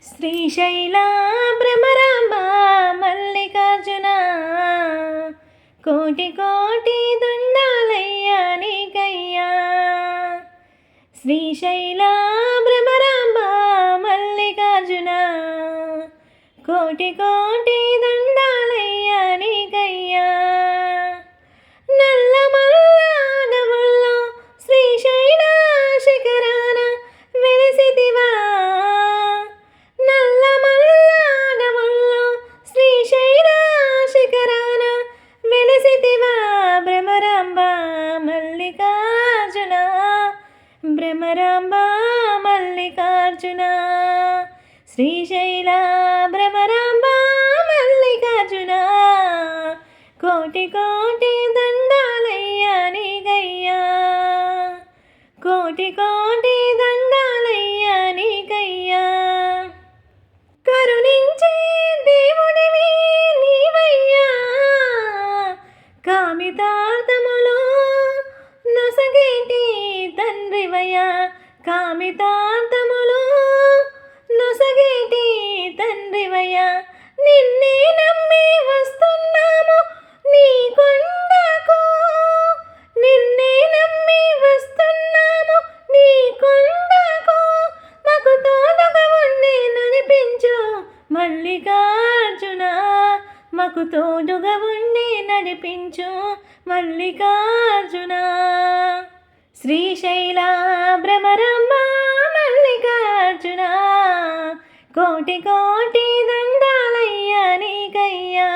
శ్రీశైల భ్రమరాంబ మల్లికార్జున కోటి కోటి దండాలయ్యా నీకయ్యా. శ్రీశైల భ్రమరాంబ మల్లికార్జున కోటి కోటి దండాలయ్యా నీకయ్యా. నల్లమల్ల అడవుల్లో శ్రీశైల శిఖరాన వెలిసితివా. నల్లమల్ల అడవుల్లో శ్రీశైల శిఖరాన వెలిసితివా. భ్రమరాంబ మల్లికార్జున భ్రమరాంబ మల్లికార్జున శ్రీశైల భ్రమరాంబ మల్లికార్జున కోటి కోటి దండాలయ్యా నీకయ్యా. కోటి కోటి దండాలయ్యా నీకయ్యా. కరుణించే దేవుడివి నీవయ్యా. కామితార్థములో నొసగేటి తండ్రివయ్యా. కామితార్థములో నొసగేటి తండ్రివయ్యా. నిన్నే నమ్మి వస్తున్నాము నీ కొండకు. నిన్నే నమ్మి వస్తున్నాము నీ కొండకు. మాకు తోడుగా ఉండి నడిపించు మల్లికార్జున. మాకు తోడుగా ఉండి నడిపించు మల్లికార్జున. శ్రీశైల భ్రమరాంబ మల్లికార్జున కోటి కోటి దండాలయ్యా నీకయ్యా.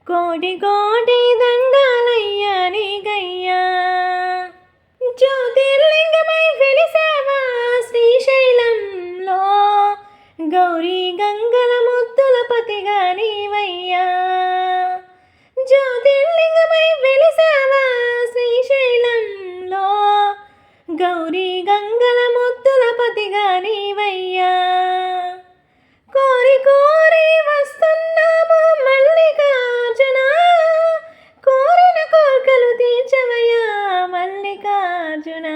కోటి కోటి దండాలయ్యా నీకయ్యా. జ్యోతిర్లింగమై వెలిసావా శ్రీశైలంలో. గౌరీ గంగల ముద్దుల పతిగా నీవయ్యా. జ్యోతిర్లింగమై వెలిసావా శ్రీశైలంలో. గౌరీ గంగల ముద్దుల పతిగా నీవయ్యా. కోరి కోరి వస్తున్నాము మల్లికార్జున. కోరిన కోర్కెలు తీర్చవయ్యా మల్లికార్జున.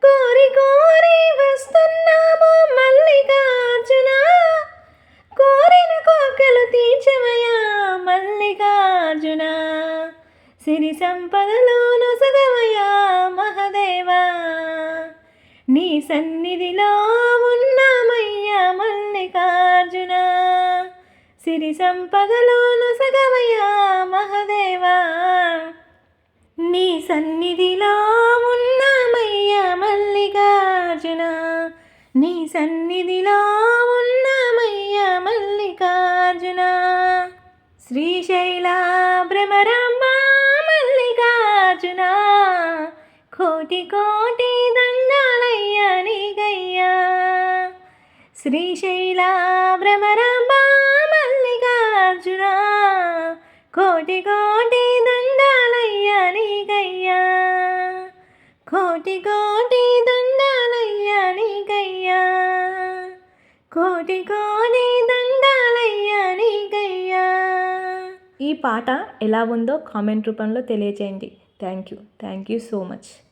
కోరి కోరి వస్తున్నాము మల్లికార్జున. కోరిన కోర్కెలు తీర్చవయ్యా మల్లికార్జున. సిరి సంపదలో నొసగవయ్యా మహదేవా. నీ సన్నిధిలో ఉన్నామయ్యా మల్లికార్జున. సిరి సంపదలో నొసగవయ్యా మహదేవా. నీ సన్నిధిలో ఉన్నామయ్యా మల్లికార్జున. నీ సన్నిధిలో ఉన్నామయ్యా మల్లికార్జున. శ్రీశైల భ్రమరాంబ మల్లికార్జున కోటి కోటి దండాలయ్యా నీకయ్యా. శ్రీశైల భ్రమరాంబ మల్లికార్జున కోటి కోటి దండాలయ్యా నీకయ్యా. కోటి కోటి దండాలయ్యా నీకయ్యా. కోటి కోటి దండాలయ్యా నీకయ్యా. ఈ పాట ఎలా ఉందో కామెంట్ రూపంలో తెలియజేయండి. Thank you so much.